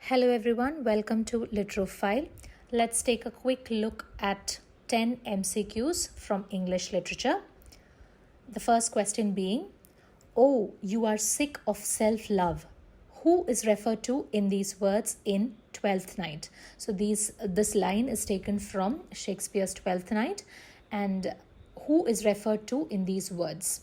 Hello everyone, welcome to Literophile. Let's take a quick look at 10 MCQs from English literature. The first question being, "Oh, you are sick of self-love." Who is referred to in these words in Twelfth Night? So this line is taken from Shakespeare's Twelfth Night, and who is referred to in these words?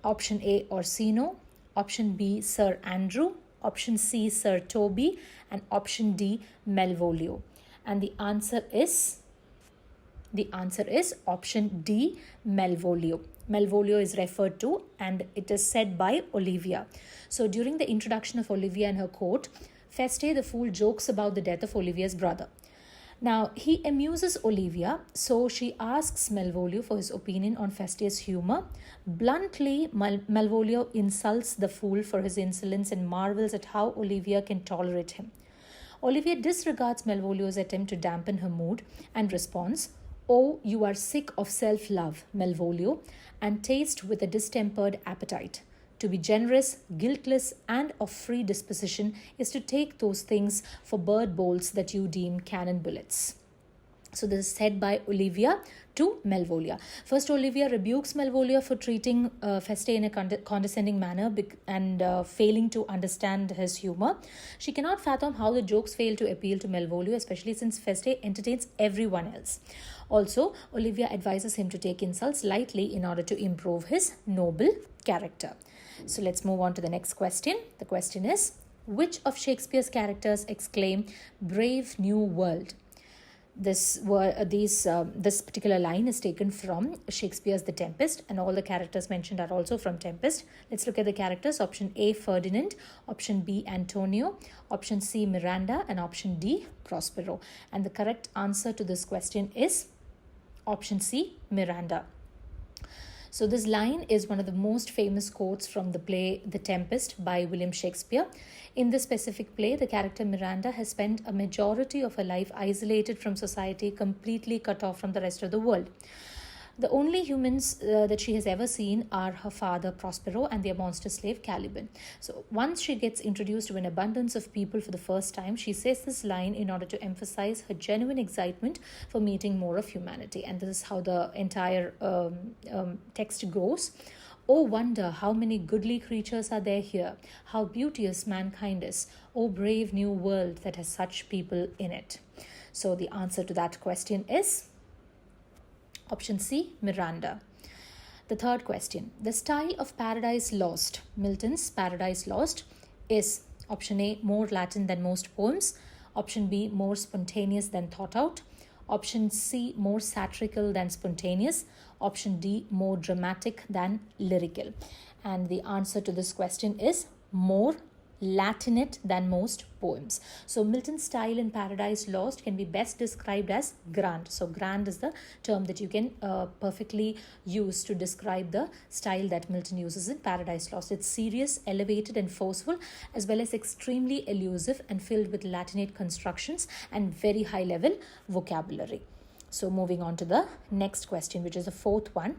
Option A, Orsino. Option B, Sir Andrew. Option C, Sir Toby, and option D, Malvolio. And the answer is option D, Malvolio. Malvolio is referred to, and it is said by Olivia. So during the introduction of Olivia and her court, Feste the fool jokes about the death of Olivia's brother. Now, he amuses Olivia, so she asks Malvolio for his opinion on Feste's humor. Bluntly, Malvolio insults the fool for his insolence and marvels at how Olivia can tolerate him. Olivia disregards Malvolio's attempt to dampen her mood and responds, "Oh, you are sick of self-love, Malvolio, and taste with a distempered appetite. To be generous, guiltless, and of free disposition is to take those things for bird bolts that you deem cannon bullets." So this is said by Olivia to Malvolio. First, Olivia rebukes Malvolio for treating Feste in a condescending manner and failing to understand his humor. She cannot fathom how the jokes fail to appeal to Malvolio, especially since Feste entertains everyone else. Also, Olivia advises him to take insults lightly in order to improve his noble character. So let's move on to the next question. The question is, which of Shakespeare's characters exclaim, "Brave New World"? This particular line is taken from Shakespeare's The Tempest, and all the characters mentioned are also from Tempest. Let's look at the characters. Option A, Ferdinand. Option B, Antonio. Option C, Miranda. And option D, Prospero. And the correct answer to this question is option C, Miranda. So this line is one of the most famous quotes from the play The Tempest by William Shakespeare. In this specific play, the character Miranda has spent a majority of her life isolated from society, completely cut off from the rest of the world. The only humans that she has ever seen are her father Prospero and their monster slave Caliban. So once she gets introduced to an abundance of people for the first time, she says this line in order to emphasize her genuine excitement for meeting more of humanity. And this is how the entire text goes. "Oh, wonder how many goodly creatures are there here. How beauteous mankind is. Oh, brave new world that has such people in it." So the answer to that question is option C, Miranda. The third question. The style of Paradise Lost, Milton's Paradise Lost, is option A, more Latin than most poems. Option B, more spontaneous than thought out. Option C, more satirical than spontaneous. Option D, more dramatic than lyrical. And the answer to this question is more Latinate than most poems. So Milton's style in Paradise Lost can be best described as grand. So grand is the term that you can perfectly use to describe the style that Milton uses in Paradise Lost. It's serious, elevated, and forceful, as well as extremely elusive and filled with Latinate constructions and very high level vocabulary. So moving on to the next question, which is the fourth one.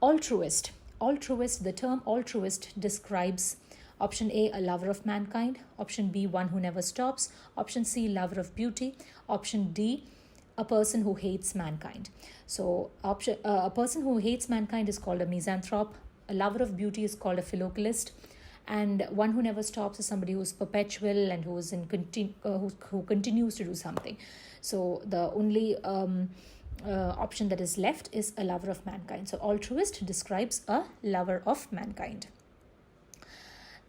Altruist. Altruist, the term altruist describes option A, a lover of mankind. Option B, one who never stops. Option C, lover of beauty. Option D, a person who hates mankind. So a person who hates mankind is called a misanthrope. A lover of beauty is called a philocalist. And one who never stops is somebody who is perpetual and who is who continues to do something. So the only option that is left is a lover of mankind. So altruist describes a lover of mankind.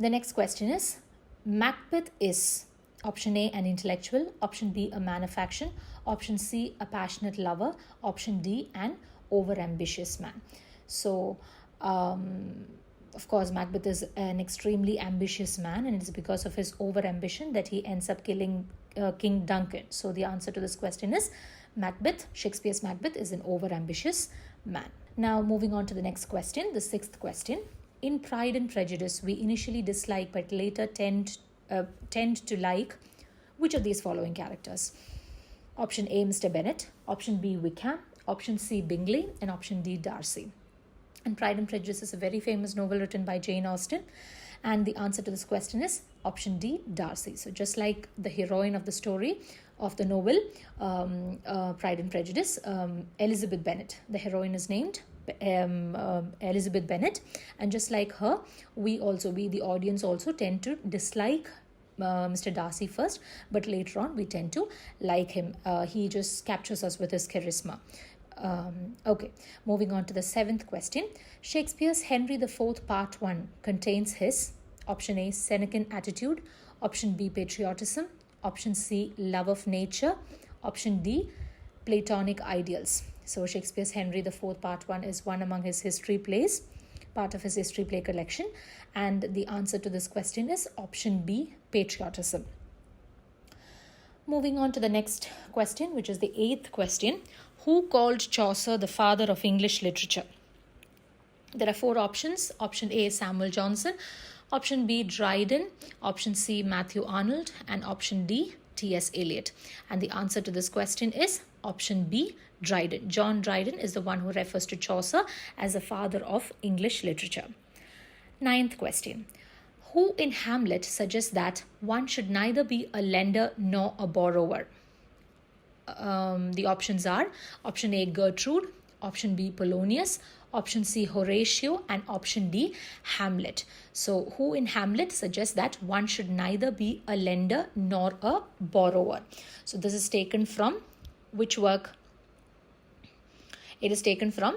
The next question is, Macbeth is option A, an intellectual. Option B, a man of action. Option C, a passionate lover. Option D, an overambitious man. So of course, Macbeth is an extremely ambitious man, and it is because of his overambition that he ends up killing King Duncan. So the answer to this question is Macbeth. Shakespeare's Macbeth is an overambitious man. Now moving on to the next question, the sixth question. In Pride and Prejudice, we initially dislike but later tend to like which of these following characters? Option A, Mr. Bennet. Option B, Wickham. Option C, Bingley. And option D, Darcy. And Pride and Prejudice is a very famous novel written by Jane Austen. And the answer to this question is option D, Darcy. So just like the heroine of the story of the novel Pride and Prejudice, Elizabeth Bennet. The heroine is named Elizabeth Bennet, and just like her, we the audience also tend to dislike Mr. Darcy first, but later on we tend to like him. He just captures us with his charisma. Okay, moving on to the 7th question. Shakespeare's Henry IV Part 1 contains his option A, Senecan attitude, option B, patriotism, option C, love of nature, option D, Platonic ideals. So Shakespeare's Henry IV Part 1 is one among his history plays, part of his history play collection, and the answer to this question is option B, patriotism. Moving on to the next question, which is the 8th question. Who called Chaucer the father of English literature? There are 4 options. Option A, Samuel Johnson, option B, Dryden, option C, Matthew Arnold, and option D, T.S. Eliot. And the answer to this question is option B, Dryden. John Dryden is the one who refers to Chaucer as the father of English literature. 9th question. Who in Hamlet suggests that one should neither be a lender nor a borrower? The options are option A, Gertrude, option B, Polonius, option C, Horatio, and option D, Hamlet. So who in Hamlet suggests that one should neither be a lender nor a borrower? So this is taken from which work? It is taken from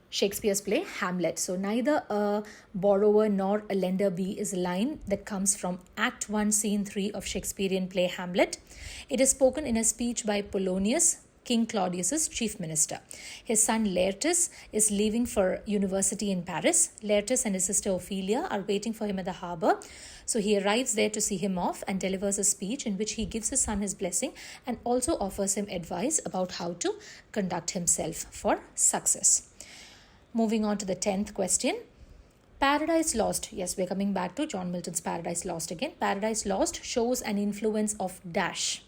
Shakespeare's play Hamlet. So neither a borrower nor a lender be is a line that comes from Act 1, Scene 3 of Shakespearean play Hamlet. It is spoken in a speech by Polonius, King Claudius's chief minister. His son Laertes is leaving for university in Paris. Laertes and his sister Ophelia are waiting for him at the harbour. So he arrives there to see him off and delivers a speech in which he gives his son his blessing and also offers him advice about how to conduct himself for success. Moving on to the 10th question. Paradise Lost. Yes, we're coming back to John Milton's Paradise Lost again. Paradise Lost shows an influence of dash.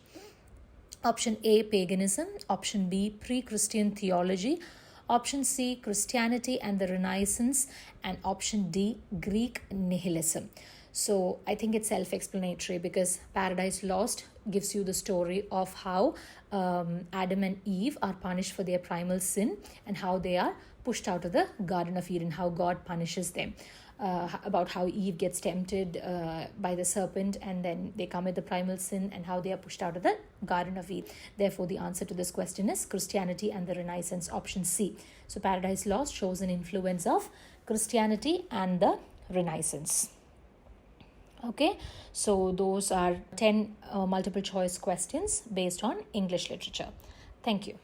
Option A, paganism. Option B, pre-Christian theology. Option C, Christianity and the Renaissance. And option D, Greek nihilism. So I think it's self-explanatory because Paradise Lost gives you the story of how Adam and Eve are punished for their primal sin and how they are pushed out of the Garden of Eden, how God punishes them. About how Eve gets tempted by the serpent and then they commit the primal sin and how they are pushed out of the Garden of Eden. Therefore, the answer to this question is Christianity and the Renaissance, option C. So Paradise Lost shows an influence of Christianity and the Renaissance. Okay, so those are 10 multiple choice questions based on English literature. Thank you.